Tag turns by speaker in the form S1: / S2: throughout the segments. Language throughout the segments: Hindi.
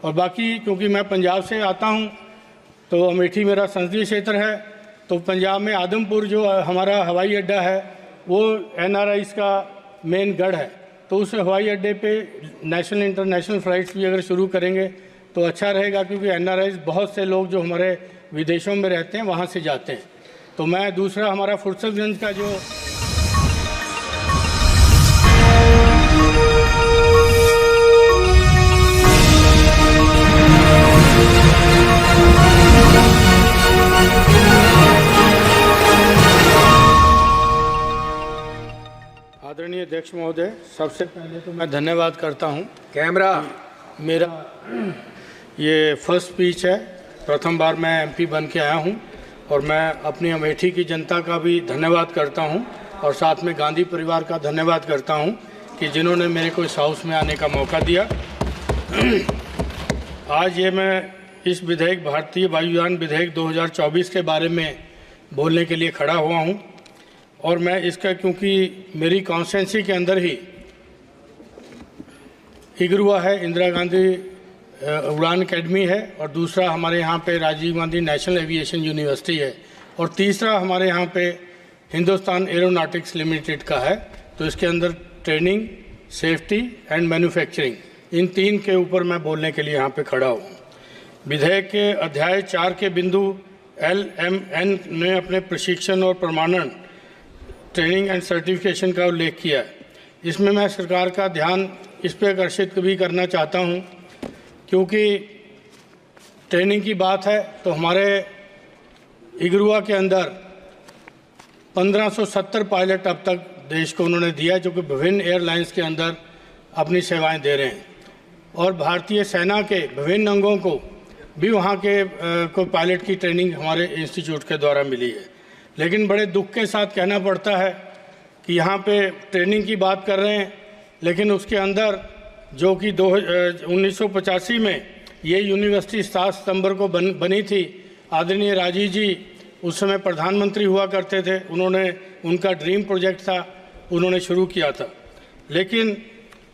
S1: और बाकी क्योंकि मैं पंजाब से आता हूं तो अमेठी मेरा संसदीय क्षेत्र है, तो पंजाब में आदमपुर जो हमारा हवाई अड्डा है वो NRIs का मेन गढ़ है। तो उस हवाई अड्डे पे नेशनल इंटरनेशनल फ़्लाइट्स भी अगर शुरू करेंगे तो अच्छा रहेगा, क्योंकि NRIs बहुत से लोग जो हमारे विदेशों में रहते हैं वहाँ से जाते हैं। तो मैं दूसरा हमारा फुर्सतगंज का जो आदरणीय अध्यक्ष महोदय, सबसे पहले तो मैं धन्यवाद करता हूं।
S2: कैमरा
S1: मेरा ये फर्स्ट स्पीच है, प्रथम बार मैं MP बन के आया हूं और मैं अपनी अमेठी की जनता का भी धन्यवाद करता हूं और साथ में गांधी परिवार का धन्यवाद करता हूं कि जिन्होंने मेरे को इस हाउस में आने का मौका दिया। आज ये मैं इस विधेयक भारतीय वायुयान विधेयक 2024 के बारे में बोलने के लिए खड़ा हुआ हूं और मैं इसका, क्योंकि मेरी कॉन्स्टिट्यूंसी के अंदर ही इगरुआ है, इंदिरा गांधी उड़ान अकेडमी है, और दूसरा हमारे यहाँ पे Rajiv Gandhi national aviation university है, और तीसरा हमारे यहाँ पे हिंदुस्तान एरोनॉटिक्स लिमिटेड का है। तो इसके अंदर ट्रेनिंग, सेफ्टी एंड मैन्युफैक्चरिंग, इन तीन के ऊपर मैं बोलने के लिए यहाँ पे खड़ा हूँ। विधेयक के अध्याय 4 के बिंदु LMN ने अपने प्रशिक्षण और प्रमाणन, ट्रेनिंग एंड सर्टिफिकेशन का उल्लेख किया है। इसमें मैं सरकार का ध्यान इस पर आकर्षित भी करना चाहता हूं, क्योंकि ट्रेनिंग की बात है तो हमारे इगरुआ के अंदर 1570 पायलट अब तक देश को उन्होंने दिया, जो कि विभिन्न एयरलाइंस के अंदर अपनी सेवाएं दे रहे हैं, और भारतीय सेना के विभिन्न अंगों को भी वहाँ के को पायलट की ट्रेनिंग हमारे इंस्टीट्यूट के द्वारा मिली है। लेकिन बड़े दुख के साथ कहना पड़ता है कि यहाँ पे ट्रेनिंग की बात कर रहे हैं, लेकिन उसके अंदर जो कि 1985 में ये यूनिवर्सिटी 7 सितंबर को बनी थी। आदरणीय राजीव जी उस समय प्रधानमंत्री हुआ करते थे, उन्होंने, उनका ड्रीम प्रोजेक्ट था, उन्होंने शुरू किया था। लेकिन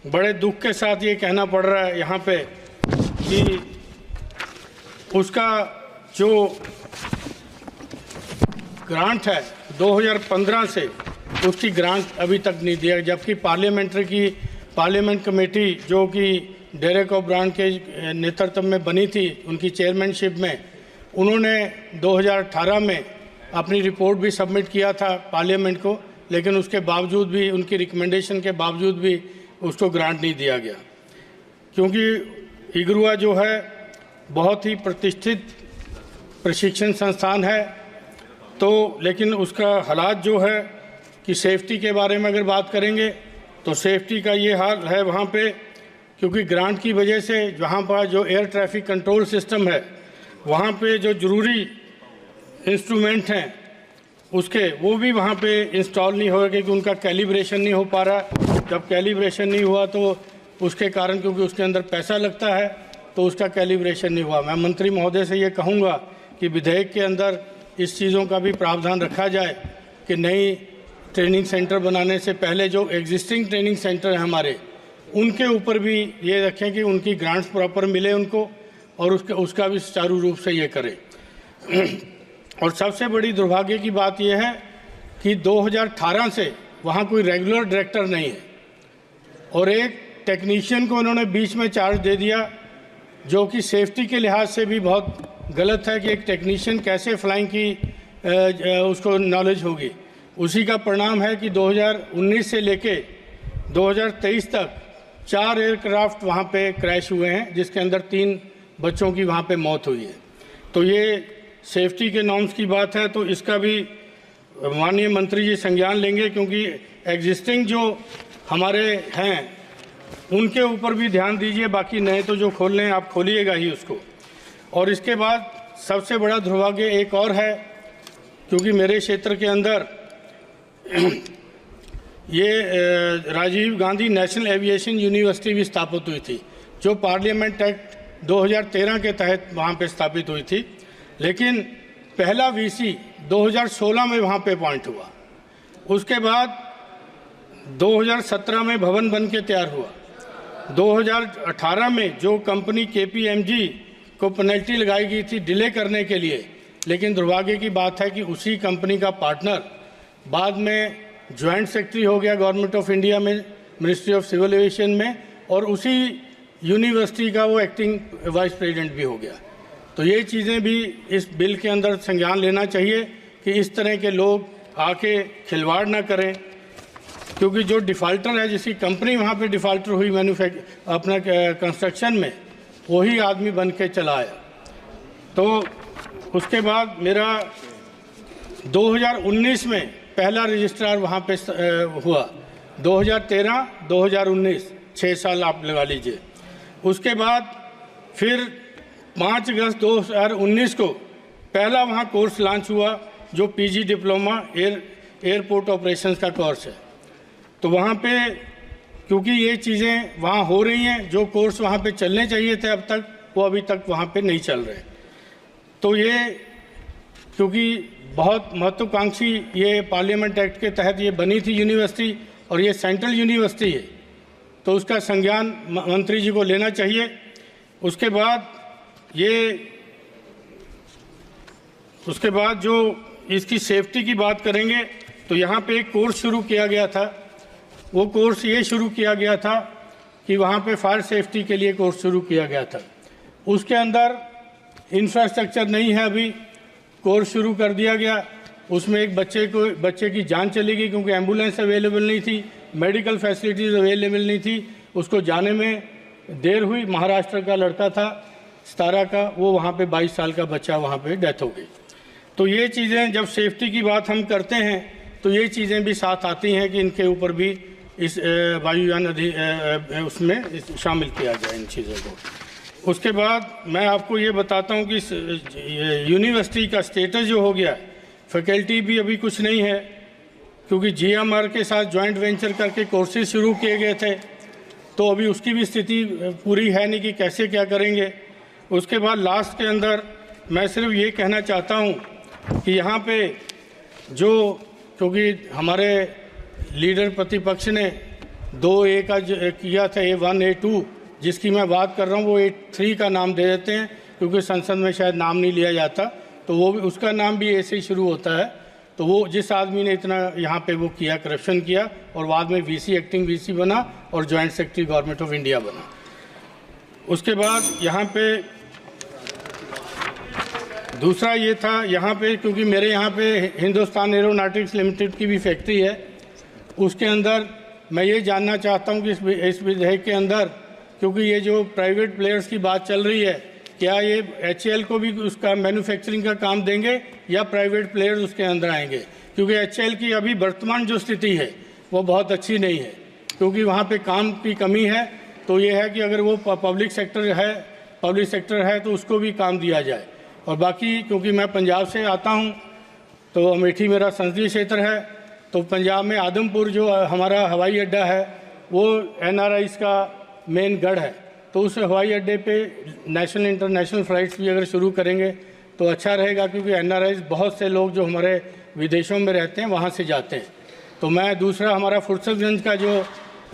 S1: बड़े दुख के साथ ये कहना पड़ रहा है यहाँ पे कि उसका जो ग्रांट है 2015 से उसकी ग्रांट अभी तक नहीं दिया, जबकि पार्लियामेंट कमेटी जो कि डेरेक ओब्रायन के नेतृत्व में बनी थी, उनकी चेयरमैनशिप में, उन्होंने 2018 में अपनी रिपोर्ट भी सबमिट किया था पार्लियामेंट को, लेकिन उसके बावजूद भी, उनकी रिकमेंडेशन के बावजूद भी उसको ग्रांट नहीं दिया गया, क्योंकि इगरुआ जो है बहुत ही प्रतिष्ठित प्रशिक्षण संस्थान है। तो लेकिन उसका हालात जो है कि सेफ्टी के बारे में अगर बात करेंगे तो सेफ्टी का ये हाल है वहाँ पे, क्योंकि ग्रांट की वजह से वहाँ पर जो एयर ट्रैफिक कंट्रोल सिस्टम है, वहाँ पे जो ज़रूरी इंस्ट्रूमेंट हैं उसके, वो भी वहाँ पे इंस्टॉल नहीं हो रहे, क्योंकि उनका कैलिब्रेशन नहीं हो पा रहा। जब कैलिब्रेशन नहीं हुआ तो उसके कारण, क्योंकि उसके अंदर पैसा लगता है, तो उसका कैलिब्रेशन नहीं हुआ। मैं मंत्री महोदय से ये कहूँगा कि विधेयक के अंदर इस चीज़ों का भी प्रावधान रखा जाए कि नई ट्रेनिंग सेंटर बनाने से पहले जो एग्जिस्टिंग ट्रेनिंग सेंटर हैं हमारे, उनके ऊपर भी ये रखें कि उनकी ग्रांट्स प्रॉपर मिले उनको, और उसका भी सुचारू रूप से ये करें। और सबसे बड़ी दुर्भाग्य की बात यह है कि 2018 से वहाँ कोई रेगुलर डायरेक्टर नहीं है, और एक टेक्नीशियन को उन्होंने बीच में चार्ज दे दिया, जो कि सेफ्टी के लिहाज से भी बहुत गलत है कि एक टेक्नीशियन कैसे फ्लाइंग की उसको नॉलेज होगी। उसी का परिणाम है कि 2019 से लेके 2023 तक 4 एयरक्राफ्ट वहाँ पे क्रैश हुए हैं, जिसके अंदर 3 बच्चों की वहाँ पे मौत हुई है। तो ये सेफ्टी के नॉर्म्स की बात है, तो इसका भी माननीय मंत्री जी संज्ञान लेंगे, क्योंकि एग्जिस्टिंग जो हमारे हैं उनके ऊपर भी ध्यान दीजिए, बाकी नए तो जो खोलने हैं आप खोलिएगा ही उसको। और इसके बाद सबसे बड़ा दुर्भाग्य एक और है, क्योंकि मेरे क्षेत्र के अंदर ये Rajiv Gandhi national aviation university भी स्थापित हुई थी, जो पार्लियामेंट एक्ट 2013 के तहत वहाँ पे स्थापित हुई थी, लेकिन पहला VC 2016 में वहाँ पे अपॉइंट हुआ। उसके बाद 2017 में भवन बन के तैयार हुआ, 2018 में जो कंपनी KPMG को पेनल्टी लगाई गई थी डिले करने के लिए, लेकिन दुर्भाग्य की बात है कि उसी कंपनी का पार्टनर बाद में जॉइंट सेक्रेटरी हो गया गवर्नमेंट ऑफ इंडिया में, मिनिस्ट्री ऑफ सिविल एविएशन में, और उसी यूनिवर्सिटी का वो एक्टिंग वाइस प्रेसिडेंट भी हो गया। तो ये चीज़ें भी इस बिल के अंदर संज्ञान लेना चाहिए कि इस तरह के लोग आके खिलवाड़ ना करें, क्योंकि जो डिफ़ाल्टर है, जिसकी कंपनी वहाँ पे डिफ़ाल्टर हुई अपना कंस्ट्रक्शन में, वही आदमी बन के चला आया। तो उसके बाद मेरा 2019 में पहला रजिस्ट्रार वहाँ पे हुआ, 2013, 2019, 6 साल आप लगा लीजिए। उसके बाद फिर 5 अगस्त 2019 को पहला वहाँ कोर्स लॉन्च हुआ, जो PG डिप्लोमा एयरपोर्ट ऑपरेशंस का कोर्स है। तो वहाँ पे क्योंकि ये चीज़ें वहाँ हो रही हैं, जो कोर्स वहाँ पे चलने चाहिए थे अब तक, वो अभी तक वहाँ पे नहीं चल रहे। तो ये क्योंकि बहुत महत्वाकांक्षी ये पार्लियामेंट एक्ट के तहत ये बनी थी यूनिवर्सिटी, और ये सेंट्रल यूनिवर्सिटी है, तो उसका संज्ञान मंत्री जी को लेना चाहिए। उसके बाद जो इसकी सेफ्टी की बात करेंगे, तो यहाँ पे एक कोर्स शुरू किया गया था। वो कोर्स ये शुरू किया गया था कि वहाँ पे फायर सेफ्टी के लिए कोर्स शुरू किया गया था। उसके अंदर इंफ्रास्ट्रक्चर नहीं है, अभी कोर्स शुरू कर दिया गया। उसमें एक बच्चे की जान चली गई, क्योंकि एम्बुलेंस अवेलेबल नहीं थी, मेडिकल फैसिलिटीज़ अवेलेबल नहीं थी, उसको जाने में देर हुई। महाराष्ट्र का लड़का था 17 का, वो वहाँ पे 22 साल का बच्चा, वहाँ पे डेथ हो गई। तो ये चीज़ें जब सेफ्टी की बात हम करते हैं, तो ये चीज़ें भी साथ आती हैं कि इनके ऊपर भी इस वायुयान उसमें शामिल किया जाए इन चीज़ों को। उसके बाद मैं आपको ये बताता हूँ कि यूनिवर्सिटी का स्टेटस जो हो गया, फैकल्टी भी अभी कुछ नहीं है, क्योंकि GMR के साथ जॉइंट वेंचर करके कोर्सेज शुरू किए गए थे, तो अभी उसकी भी स्थिति पूरी है नहीं कि कैसे क्या करेंगे। उसके बाद लास्ट के अंदर मैं सिर्फ ये कहना चाहता हूँ कि यहाँ पे जो, क्योंकि हमारे लीडर प्रतिपक्ष ने 2A का किया था, A1 A2, जिसकी मैं बात कर रहा हूँ, वो A3 का नाम दे देते हैं, क्योंकि संसद में शायद नाम नहीं लिया जाता, तो वो भी, उसका नाम भी A से ही शुरू होता है। तो वो जिस आदमी ने इतना यहाँ पे वो किया, करप्शन किया, और बाद में VC एक्टिंग VC बना और joint secretary government of India बना। उसके बाद यहाँ पे दूसरा ये था, यहाँ पे क्योंकि मेरे यहाँ पे हिंदुस्तान एरोनॉटिक्स लिमिटेड की भी फैक्ट्री है, उसके अंदर मैं ये जानना चाहता हूँ कि इस विधेयक के अंदर, क्योंकि ये जो प्राइवेट प्लेयर्स की बात चल रही है, क्या ये HAL को भी उसका मैन्युफैक्चरिंग का काम देंगे या प्राइवेट प्लेयर्स उसके अंदर आएंगे? क्योंकि HAL की अभी वर्तमान जो स्थिति है वो बहुत अच्छी नहीं है, क्योंकि वहाँ पे काम की कमी है। तो ये है कि अगर वो पब्लिक सेक्टर है तो उसको भी काम दिया जाए। और बाकी क्योंकि मैं पंजाब से आता हूँ, तो अमेठी मेरा संसदीय क्षेत्र है, तो पंजाब में आदमपुर जो हमारा हवाई अड्डा है, वो NRIs का मेन गढ़ है। तो उस हवाई अड्डे पे नेशनल इंटरनेशनल फ़्लाइट्स भी अगर शुरू करेंगे तो अच्छा रहेगा, क्योंकि NRIs बहुत से लोग जो हमारे विदेशों में रहते हैं वहाँ से जाते हैं। तो मैं दूसरा, हमारा फुर्सतगंज का जो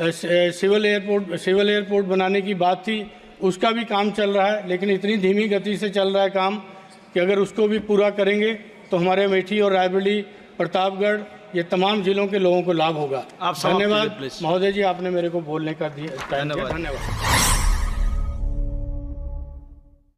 S1: सिविल एयरपोर्ट बनाने की बात थी, उसका भी काम चल रहा है, लेकिन इतनी धीमी गति से चल रहा है काम कि अगर उसको भी पूरा करेंगे तो हमारे अमेठी और रायबरेली, प्रतापगढ़, ये तमाम जिलों के लोगों को लाभ होगा। धन्यवाद महोदय जी, आपने मेरे को बोलने का दिया। धन्यवाद।